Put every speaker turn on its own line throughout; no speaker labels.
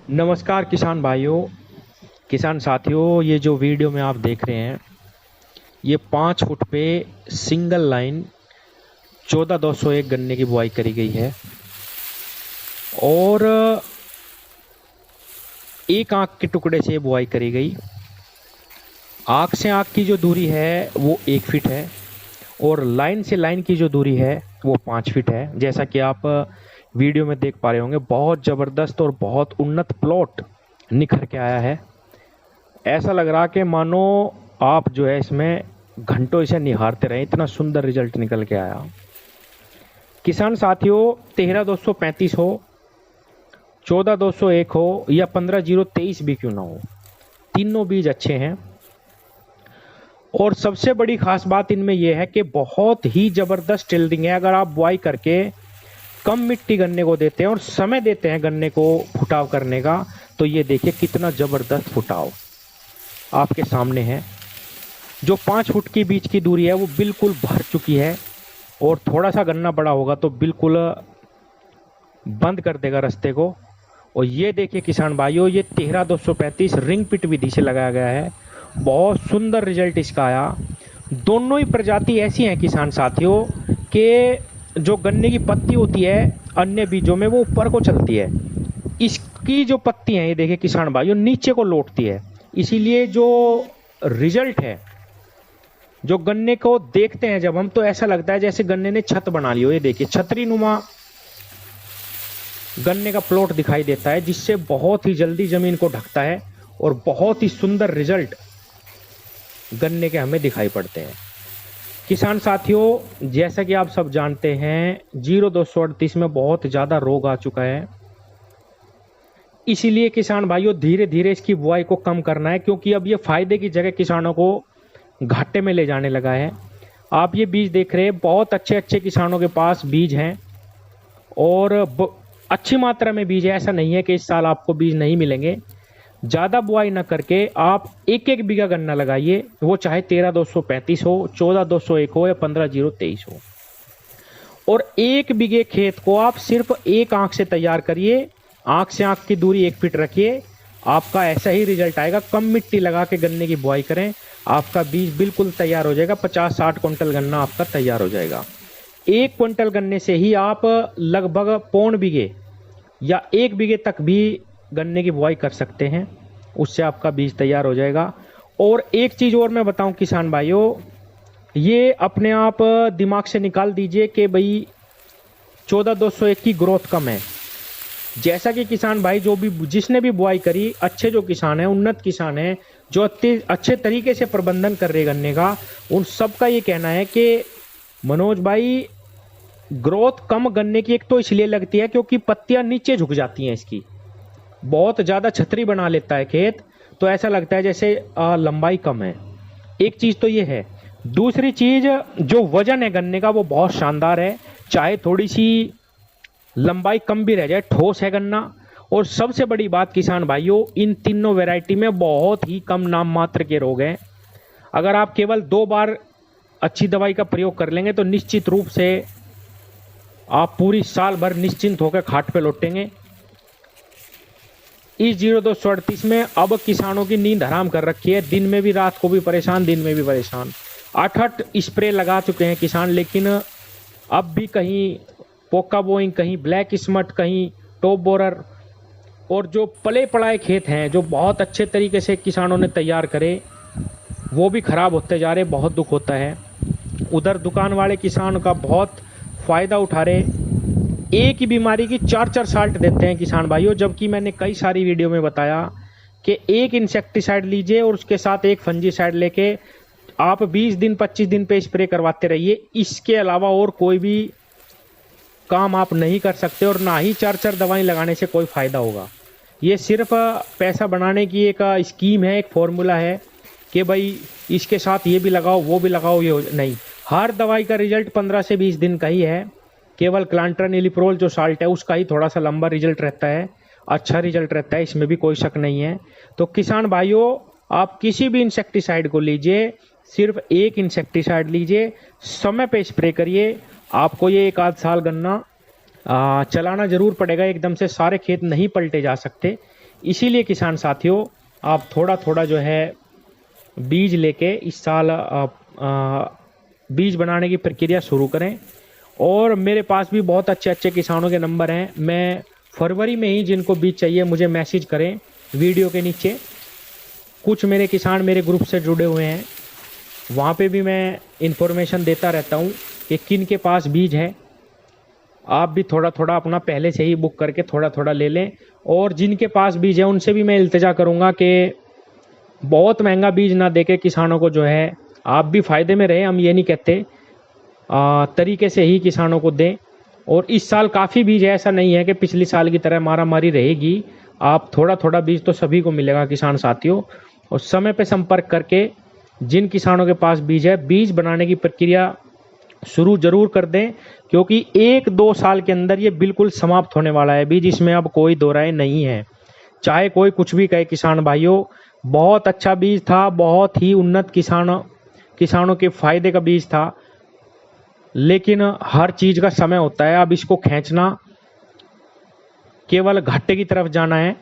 नमस्कार किसान भाइयों, किसान साथियों। ये जो वीडियो में आप देख रहे हैं, ये 5 फुट पे सिंगल लाइन 14,201 गन्ने की बुआई करी गई है और एक आंख के टुकड़े से बुआई करी गई। आंख से आंख की जो दूरी है वो 1 फीट है और लाइन से लाइन की जो दूरी है वो 5 फीट है। जैसा कि आप वीडियो में देख पा रहे होंगे, बहुत ज़बरदस्त और बहुत उन्नत प्लॉट निखर के आया है। ऐसा लग रहा कि मानो आप जो है इसमें घंटों इसे निहारते रहे, इतना सुंदर रिजल्ट निकल के आया। किसान साथियों, 13,235 हो, 14,201 हो या 15,023 भी क्यों ना हो, तीनों बीज अच्छे हैं। और सबसे बड़ी खास बात इनमें यह है कि बहुत ही ज़बरदस्त टिल्डिंग है। अगर आप बुआई करके कम मिट्टी गन्ने को देते हैं और समय देते हैं गन्ने को फुटाव करने का, तो ये देखिए कितना ज़बरदस्त फुटाव आपके सामने है। जो 5 फुट की बीच की दूरी है वो बिल्कुल भर चुकी है और थोड़ा सा गन्ना बड़ा होगा तो बिल्कुल बंद कर देगा रास्ते को। और ये देखिए किसान भाइयों, ये 13,235 रिंग पिट विधि से लगाया गया है। बहुत सुंदर रिजल्ट इसका आया। दोनों ही प्रजाति ऐसी हैं किसान साथियों कि जो गन्ने की पत्ती होती है अन्य बीजों में वो ऊपर को चलती है, इसकी जो पत्ती है ये देखिए किसान भाइयों नीचे को लौटती है। इसीलिए जो रिजल्ट है, जो गन्ने को देखते हैं जब हम, तो ऐसा लगता है जैसे गन्ने ने छत बना ली हो। ये देखिए छतरी नुमा गन्ने का प्लॉट दिखाई देता है, जिससे बहुत ही जल्दी जमीन को ढकता है और बहुत ही सुंदर रिजल्ट गन्ने के हमें दिखाई पड़ते हैं। किसान साथियों, जैसा कि आप सब जानते हैं 0238 में बहुत ज़्यादा रोग आ चुका है। इसीलिए किसान भाइयों धीरे धीरे इसकी बुआई को कम करना है, क्योंकि अब ये फायदे की जगह किसानों को घाटे में ले जाने लगा है। आप ये बीज देख रहे हैं, बहुत अच्छे अच्छे किसानों के पास बीज हैं और अच्छी मात्रा में बीज है। ऐसा नहीं है कि इस साल आपको बीज नहीं मिलेंगे। ज़्यादा बुआई ना करके आप एक एक बीघा गन्ना लगाइए, वो चाहे 13,235 हो, 14,201 हो या 15,023 हो। और एक बीघे खेत को आप सिर्फ एक आंख से तैयार करिए, आंख से आंख की दूरी 1 फीट रखिए, आपका ऐसा ही रिजल्ट आएगा। कम मिट्टी लगा के गन्ने की बुआई करें, आपका बीज बिल्कुल तैयार हो जाएगा। 50-60 क्विंटल गन्ना आपका तैयार हो जाएगा। 1 क्विंटल गन्ने से ही आप लगभग 1.25 बीघे या 1 बीघे तक भी गन्ने की बुआई कर सकते हैं, उससे आपका बीज तैयार हो जाएगा। और एक चीज़ और मैं बताऊं किसान भाइयों, ये अपने आप दिमाग से निकाल दीजिए कि भाई 14,201 की ग्रोथ कम है। जैसा कि किसान भाई जो भी जिसने भी बुआई करी, अच्छे जो किसान हैं, उन्नत किसान हैं, जो अच्छे तरीके से प्रबंधन कर रहे गन्ने का, उन सबका ये कहना है कि मनोज भाई ग्रोथ कम गन्ने की एक तो इसलिए लगती है क्योंकि पत्तियां नीचे झुक जाती हैं, इसकी बहुत ज़्यादा छतरी बना लेता है खेत, तो ऐसा लगता है जैसे लंबाई कम है। एक चीज़ तो ये है। दूसरी चीज़, जो वजन है गन्ने का वो बहुत शानदार है, चाहे थोड़ी सी लंबाई कम भी रह जाए, ठोस है गन्ना। और सबसे बड़ी बात किसान भाइयों, इन तीनों वैरायटी में बहुत ही कम नाम मात्र के रोग हैं। अगर आप केवल 2 बार अच्छी दवाई का प्रयोग कर लेंगे तो निश्चित रूप से आप पूरी साल भर निश्चिंत होकर खाट पे लौटेंगे। इस 0238 में अब किसानों की नींद हराम कर रखी है, दिन में भी रात को भी परेशान, दिन में भी परेशान। 8 स्प्रे लगा चुके हैं किसान, लेकिन अब भी कहीं पोका बोइंग, कहीं ब्लैक स्मट, कहीं टॉप बोरर, और जो पले पड़ाए खेत हैं जो बहुत अच्छे तरीके से किसानों ने तैयार करे, वो भी खराब होते जा रहे। बहुत दुख होता है। उधर दुकान वाले किसान का बहुत फ़ायदा उठा रहे, एक ही बीमारी की 4-4 साल्ट देते हैं किसान भाइयों, जबकि मैंने कई सारी वीडियो में बताया कि एक इंसेक्टिसाइड लीजिए और उसके साथ एक फंजीसाइड लेके आप 20 दिन 25 दिन पे स्प्रे करवाते रहिए। इसके अलावा और कोई भी काम आप नहीं कर सकते और ना ही 4-4 दवाई लगाने से कोई फ़ायदा होगा। ये सिर्फ पैसा बनाने की एक स्कीम है, एक फॉर्मूला है कि भाई इसके साथ ये भी लगाओ वो भी लगाओ, ये नहीं। हर दवाई का रिजल्ट 15 से 20 दिन का ही है। केवल क्लांट्रानिलिप्रोल जो साल्ट है उसका ही थोड़ा सा लंबा रिजल्ट रहता है, अच्छा रिजल्ट रहता है, इसमें भी कोई शक नहीं है। तो किसान भाइयों, आप किसी भी इंसेक्टिसाइड को लीजिए, सिर्फ एक इंसेक्टिसाइड लीजिए, समय पे स्प्रे करिए। आपको ये 1 आध साल गन्ना चलाना जरूर पड़ेगा, एकदम से सारे खेत नहीं पलटे जा सकते। इसीलिए किसान साथियों, आप थोड़ा थोड़ा जो है बीज लेके इस साल बीज बनाने की प्रक्रिया शुरू करें। और मेरे पास भी बहुत अच्छे अच्छे किसानों के नंबर हैं। मैं फरवरी में ही जिनको बीज चाहिए मुझे मैसेज करें वीडियो के नीचे। कुछ मेरे किसान मेरे ग्रुप से जुड़े हुए हैं, वहाँ पे भी मैं इन्फॉर्मेशन देता रहता हूँ कि किन के पास बीज है। आप भी थोड़ा थोड़ा अपना पहले से ही बुक करके थोड़ा थोड़ा ले लें। और जिनके पास बीज है उनसे भी मैं इल्तिजा करूँगा कि बहुत महंगा बीज ना देके किसानों को जो है, आप भी फ़ायदे में रहें, हम ये नहीं कहते, तरीके से ही किसानों को दें। और इस साल काफ़ी बीज है, ऐसा नहीं है कि पिछली साल की तरह मारा मारी रहेगी। आप थोड़ा थोड़ा बीज तो सभी को मिलेगा किसान साथियों। और समय पे संपर्क करके जिन किसानों के पास बीज है, बीज बनाने की प्रक्रिया शुरू जरूर कर दें, क्योंकि 1-2 साल के अंदर ये बिल्कुल समाप्त होने वाला है बीज, इसमें अब कोई दो राय नहीं है। चाहे कोई कुछ भी कहे किसान भाइयों, बहुत अच्छा बीज था, बहुत ही उन्नत किसानों के फायदे का बीज था, लेकिन हर चीज का समय होता है। अब इसको खींचना केवल घाटे की तरफ जाना है,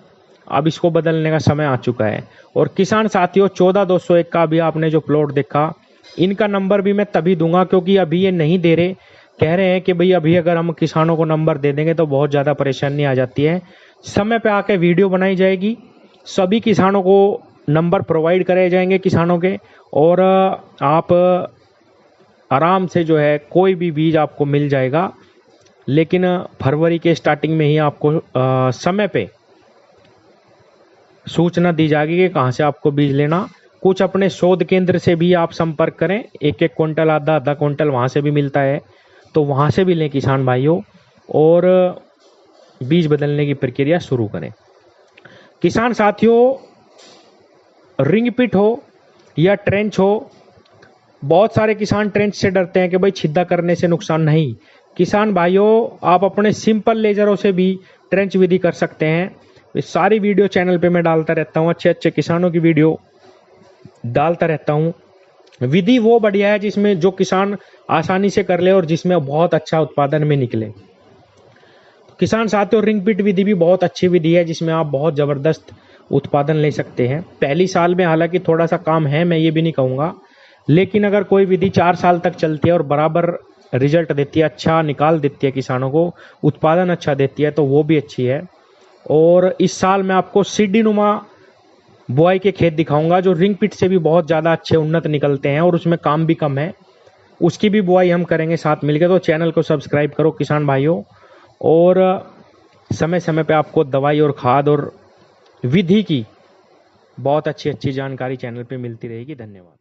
अब इसको बदलने का समय आ चुका है। और किसान साथियों, 14,201 का भी आपने जो प्लॉट देखा, इनका नंबर भी मैं तभी दूंगा, क्योंकि अभी ये नहीं दे रहे। कह रहे हैं कि भाई अभी अगर हम किसानों को नंबर दे देंगे तो बहुत ज़्यादा परेशानी आ जाती है। समय पे आके वीडियो बनाई जाएगी, सभी किसानों को नंबर प्रोवाइड कराए जाएंगे किसानों के, और आप आराम से जो है कोई भी बीज आपको मिल जाएगा। लेकिन फरवरी के स्टार्टिंग में ही आपको समय पे सूचना दी जाएगी कि कहाँ से आपको बीज लेना। कुछ अपने शोध केंद्र से भी आप संपर्क करें, 1-1 क्विंटल, आधा क्विंटल वहाँ से भी मिलता है, तो वहाँ से भी लें किसान भाइयों, और बीज बदलने की प्रक्रिया शुरू करें। किसान साथियों, रिंग पिट हो या ट्रेंच हो, बहुत सारे किसान ट्रेंच से डरते हैं कि भाई छिद्दा करने से नुकसान नहीं। किसान भाइयों, आप अपने सिंपल लेजरों से भी ट्रेंच विधि कर सकते हैं। इस सारी वीडियो चैनल पे मैं डालता रहता हूँ, अच्छे अच्छे किसानों की वीडियो डालता रहता हूँ। विधि वो बढ़िया है जिसमें जो किसान आसानी से कर ले और जिसमें बहुत अच्छा उत्पादन में निकले। किसान साथियों, रिंग पिट विधि भी बहुत अच्छी विधि है जिसमें आप बहुत ज़बरदस्त उत्पादन ले सकते हैं। पहली साल में हालांकि थोड़ा सा काम है, मैं ये भी नहीं कहूँगा, लेकिन अगर कोई विधि 4 साल तक चलती है और बराबर रिजल्ट देती है, अच्छा निकाल देती है, किसानों को उत्पादन अच्छा देती है, तो वो भी अच्छी है। और इस साल मैं आपको सीढ़ी नुमा बुआई के खेत दिखाऊंगा जो रिंग पिट से भी बहुत ज़्यादा अच्छे उन्नत निकलते हैं और उसमें काम भी कम है। उसकी भी बुआई हम करेंगे साथ मिलकर। तो चैनल को सब्सक्राइब करो किसान भाइयों, और समय समय पे आपको दवाई और खाद और विधि की बहुत अच्छी अच्छी जानकारी चैनल पे मिलती रहेगी। धन्यवाद।